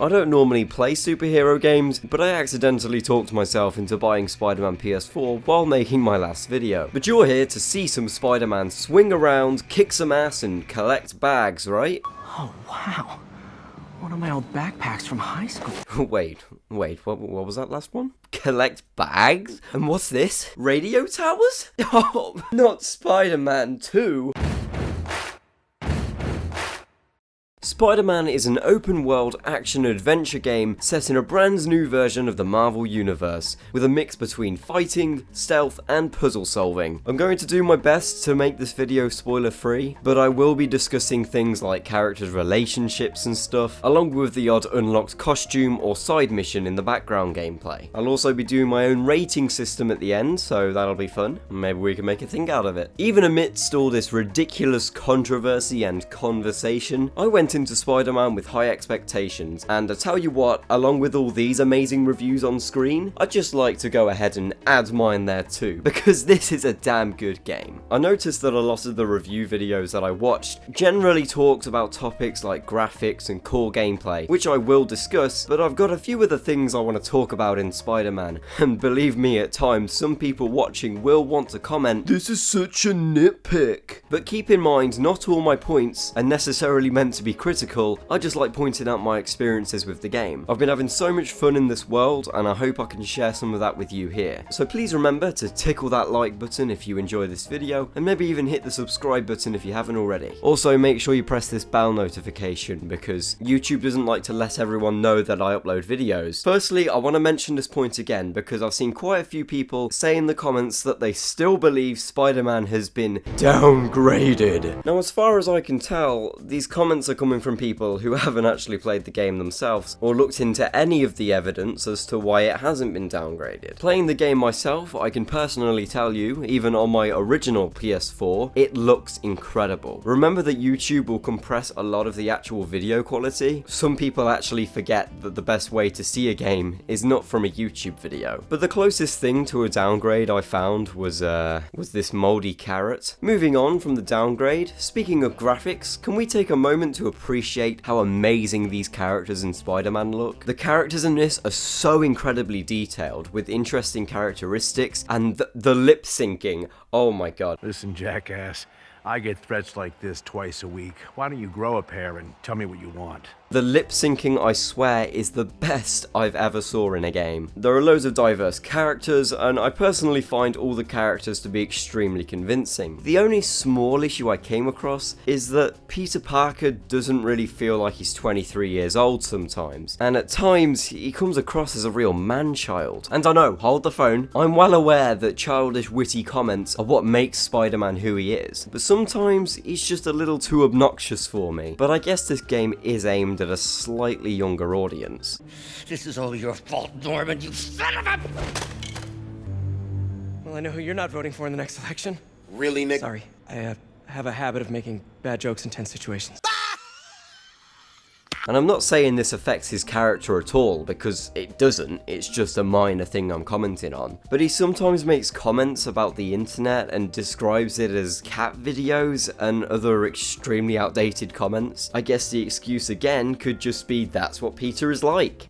I don't normally play superhero games, but I accidentally talked myself into buying Spider-Man PS4 while making my last video. But you're here to see some Spider-Man swing around, kick some ass, and collect bags, right? Oh, wow. One of my old backpacks from high school. Wait, what was that last one? Collect bags? And what's this? Radio towers? Oh, not Spider-Man 2. Spider-Man is an open-world action-adventure game set in a brand new version of the Marvel Universe, with a mix between fighting, stealth, and puzzle solving. I'm going to do my best to make this video spoiler-free, but I will be discussing things like characters' relationships and stuff, along with the odd unlocked costume or side mission in the background gameplay. I'll also be doing my own rating system at the end, so that'll be fun. Maybe we can make a thing out of it. Even amidst all this ridiculous controversy and conversation, I went into Spider-Man with high expectations, and I tell you what, along with all these amazing reviews on screen, I'd just like to go ahead and add mine there too, because this is a damn good game. I noticed that a lot of the review videos that I watched generally talked about topics like graphics and core gameplay, which I will discuss, but I've got a few other things I want to talk about in Spider-Man, and believe me, at times some people watching will want to comment, "This is such a nitpick." But keep in mind, not all my points are necessarily meant to be critical. I just like pointing out my experiences with the game. I've been having so much fun in this world, and I hope I can share some of that with you here. So please remember to tickle that like button if you enjoy this video, and maybe even hit the subscribe button if you haven't already. Also, make sure you press this bell notification, because YouTube doesn't like to let everyone know that I upload videos. Firstly, I want to mention this point again, because I've seen quite a few people say in the comments that they still believe Spider-Man has been downgraded. Now, as far as I can tell, these comments are coming from people who haven't actually played the game themselves or looked into any of the evidence as to why it hasn't been downgraded. Playing the game myself, I can personally tell you, even on my original PS4, it looks incredible. Remember that YouTube will compress a lot of the actual video quality? Some people actually forget that the best way to see a game is not from a YouTube video. But the closest thing to a downgrade I found was this moldy carrot. Moving on from the downgrade, speaking of graphics, can we take a moment to appreciate how amazing these characters in Spider-Man look? The characters in this are so incredibly detailed, with interesting characteristics, and the lip syncing, oh my god. Listen, jackass, I get threats like this twice a week. Why don't you grow a pair and tell me what you want? The lip syncing, I swear, is the best I've ever saw in a game. There are loads of diverse characters, and I personally find all the characters to be extremely convincing. The only small issue I came across is that Peter Parker doesn't really feel like he's 23 years old sometimes, and at times he comes across as a real man-child. And I know, hold the phone, I'm well aware that childish witty comments are what makes Spider-Man who he is, but sometimes he's just a little too obnoxious for me. But I guess this game is aimed at a slightly younger audience. This is all your fault, Norman, you son of a... Well, I know who you're not voting for in the next election. Really, Nick? Sorry, I have a habit of making bad jokes in tense situations. And I'm not saying this affects his character at all, because it doesn't, it's just a minor thing I'm commenting on. But he sometimes makes comments about the internet and describes it as cat videos and other extremely outdated comments. I guess the excuse again could just be that's what Peter is like.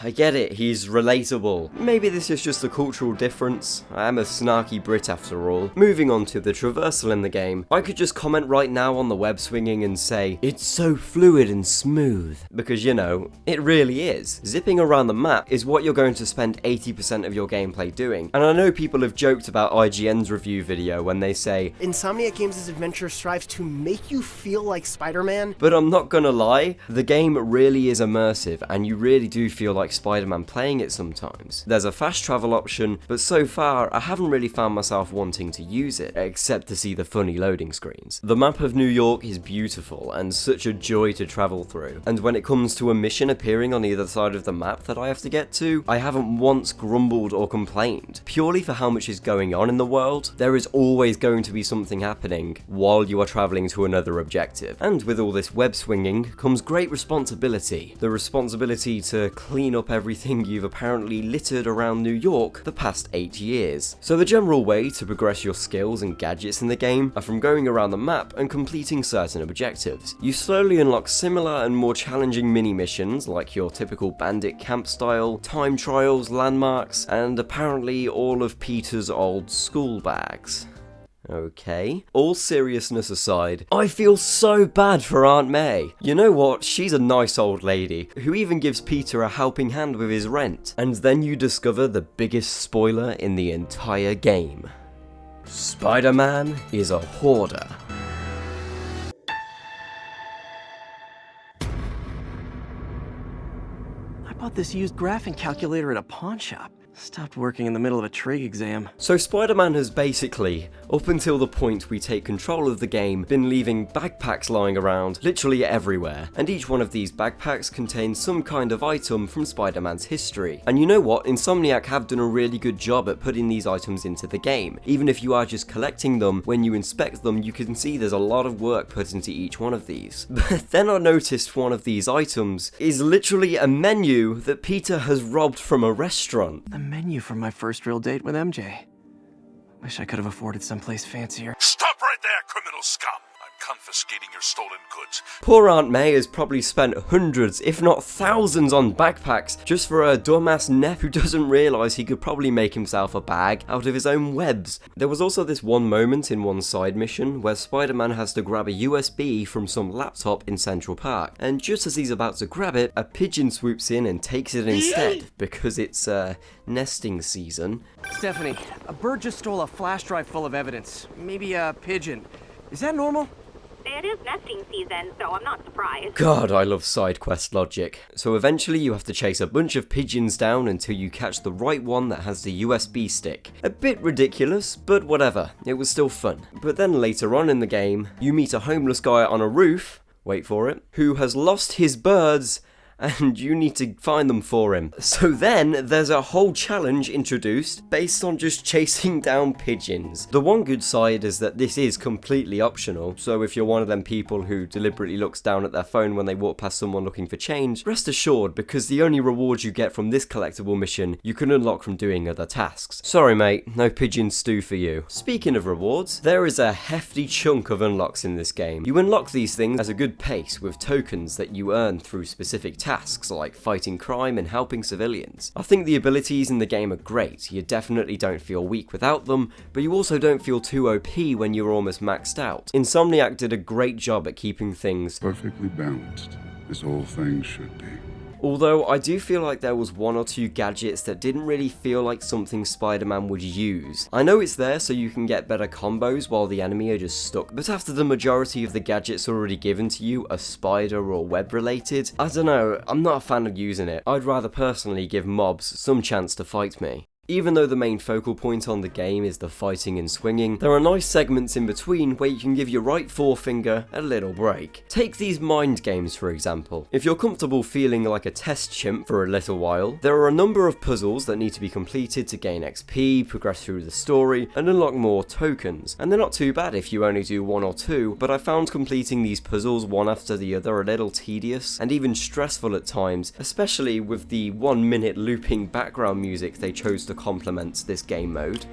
I get it, he's relatable. Maybe this is just a cultural difference. I am a snarky Brit after all. Moving on to the traversal in the game, I could just comment right now on the web swinging and say, it's so fluid and smooth. Because, you know, it really is. Zipping around the map is what you're going to spend 80% of your gameplay doing. And I know people have joked about IGN's review video when they say, Insomniac Games' adventure strives to make you feel like Spider-Man. But I'm not gonna lie, the game really is immersive, and you really do feel like Spider-Man playing it sometimes. There's a fast travel option, but so far I haven't really found myself wanting to use it, except to see the funny loading screens. The map of New York is beautiful and such a joy to travel through, and when it comes to a mission appearing on either side of the map that I have to get to, I haven't once grumbled or complained. Purely for how much is going on in the world, there is always going to be something happening while you are traveling to another objective. And with all this web swinging comes great responsibility. The responsibility to clean up everything you've apparently littered around New York the past 8 years. So the general way to progress your skills and gadgets in the game are from going around the map and completing certain objectives. You slowly unlock similar and more challenging challenging mini-missions like your typical bandit camp style, time trials, landmarks, and apparently all of Peter's old school bags. Okay. All seriousness aside, I feel so bad for Aunt May. You know what? She's a nice old lady who even gives Peter a helping hand with his rent. And then you discover the biggest spoiler in the entire game. Spider-Man is a hoarder. I bought this used graphing calculator at a pawn shop. Stopped working in the middle of a trig exam. So Spider-Man has basically, up until the point we take control of the game, been leaving backpacks lying around literally everywhere, and each one of these backpacks contains some kind of item from Spider-Man's history. And you know what, Insomniac have done a really good job at putting these items into the game. Even if you are just collecting them, when you inspect them you can see there's a lot of work put into each one of these. But then I noticed one of these items is literally a menu that Peter has robbed from a restaurant. The menu from my first real date with MJ. Wish I could have afforded someplace fancier. Stop right there, criminal scum! I'm confiscating your stolen goods. Poor Aunt May has probably spent hundreds, if not thousands, on backpacks just for a dumbass Nep who doesn't realise he could probably make himself a bag out of his own webs. There was also this one moment in one side mission where Spider-Man has to grab a USB from some laptop in Central Park, and just as he's about to grab it, a pigeon swoops in and takes it instead, because it's nesting season. Stephanie, a bird just stole a flash drive full of evidence. Maybe a pigeon. Is that normal? It is nesting season, so I'm not surprised. God, I love side quest logic. So eventually you have to chase a bunch of pigeons down until you catch the right one that has the USB stick. A bit ridiculous, but whatever, it was still fun. But then later on in the game, you meet a homeless guy on a roof, wait for it, who has lost his birds, and you need to find them for him. So then there's a whole challenge introduced based on just chasing down pigeons. The one good side is that this is completely optional, so if you're one of them people who deliberately looks down at their phone when they walk past someone looking for change, rest assured, because the only rewards you get from this collectible mission you can unlock from doing other tasks. Sorry mate, no pigeon stew for you. Speaking of rewards, there is a hefty chunk of unlocks in this game. You unlock these things at a good pace with tokens that you earn through specific tasks like fighting crime and helping civilians. I think the abilities in the game are great, you definitely don't feel weak without them, but you also don't feel too OP when you're almost maxed out. Insomniac did a great job at keeping things perfectly balanced, as all things should be. Although I do feel like there was one or two gadgets that didn't really feel like something Spider-Man would use. I know it's there so you can get better combos while the enemy are just stuck, but after the majority of the gadgets already given to you are spider or web related, I don't know, I'm not a fan of using it. I'd rather personally give mobs some chance to fight me. Even though the main focal point on the game is the fighting and swinging, there are nice segments in between where you can give your right forefinger a little break. Take these mind games for example. If you're comfortable feeling like a test chimp for a little while, there are a number of puzzles that need to be completed to gain XP, progress through the story, and unlock more tokens. And they're not too bad if you only do one or two, but I found completing these puzzles one after the other a little tedious and even stressful at times, especially with the 1 minute looping background music they chose to complement this game mode.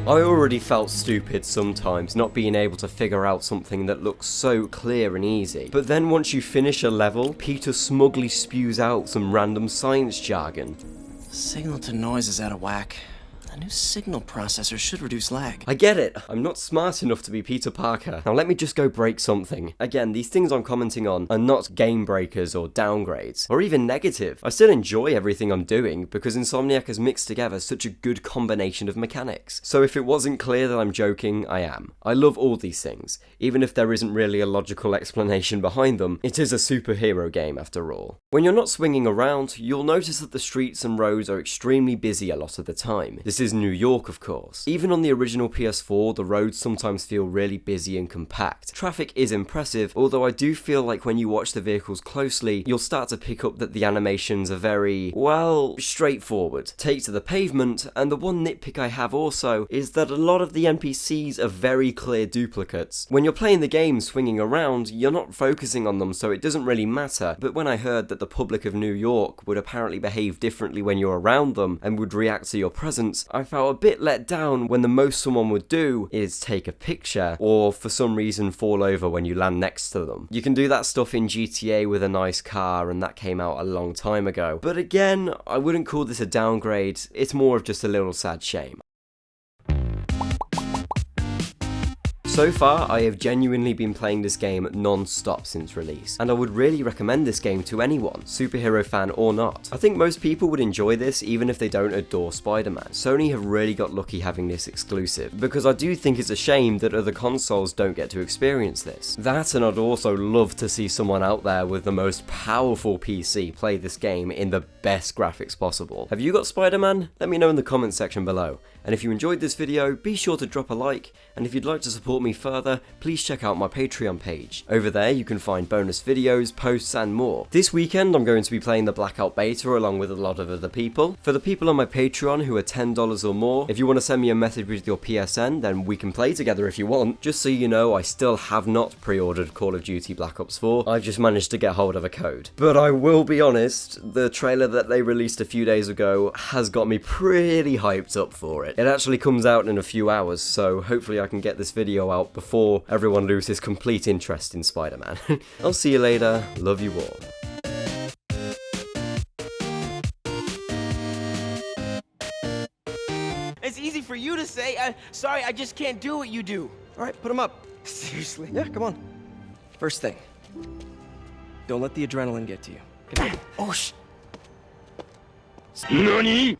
I already felt stupid sometimes not being able to figure out something that looks so clear and easy, but then once you finish a level, Peter smugly spews out some random science jargon. Signal to noise is out of whack. A new signal processor should reduce lag. I get it, I'm not smart enough to be Peter Parker. Now let me just go break something. Again, these things I'm commenting on are not game breakers or downgrades, or even negative. I still enjoy everything I'm doing because Insomniac has mixed together such a good combination of mechanics. So if it wasn't clear that I'm joking, I am. I love all these things. Even if there isn't really a logical explanation behind them, it is a superhero game after all. When you're not swinging around, you'll notice that the streets and roads are extremely busy a lot of the time. This is New York, of course. Even on the original PS4, the roads sometimes feel really busy and compact. Traffic is impressive, although I do feel like when you watch the vehicles closely, you'll start to pick up that the animations are very, well, straightforward. Take to the pavement, and the one nitpick I have also is that a lot of the NPCs are very clear duplicates. When you're playing the game swinging around, you're not focusing on them, so it doesn't really matter, but when I heard that the public of New York would apparently behave differently when you're around them and would react to your presence, I felt a bit let down when the most someone would do is take a picture or for some reason fall over when you land next to them. You can do that stuff in GTA with a nice car, and that came out a long time ago. But again, I wouldn't call this a downgrade, it's more of just a little sad shame. So far, I have genuinely been playing this game non-stop since release, and I would really recommend this game to anyone, superhero fan or not. I think most people would enjoy this even if they don't adore Spider-Man. Sony have really got lucky having this exclusive, because I do think it's a shame that other consoles don't get to experience this. That, and I'd also love to see someone out there with the most powerful PC play this game in the best graphics possible. Have you got Spider-Man? Let me know in the comments section below. And if you enjoyed this video, be sure to drop a like, and if you'd like to support me further, please check out my Patreon page. Over there you can find bonus videos, posts and more. This weekend I'm going to be playing the Blackout Beta along with a lot of other people. For the people on my Patreon who are $10 or more, if you want to send me a message with your PSN, then we can play together if you want. Just so you know, I still have not pre-ordered Call of Duty Black Ops 4, I've just managed to get hold of a code. But I will be honest, the trailer that they released a few days ago has got me pretty hyped up for it. It actually comes out in a few hours, so hopefully I can get this video out before everyone loses complete interest in Spider-Man. I'll see you later, love you all. It's easy for you to say. Sorry, I just can't do what you do. All right, put them up. Seriously. Yeah, come on. First thing. Don't let the adrenaline get to you. Get on. Oh, shh. NANI?!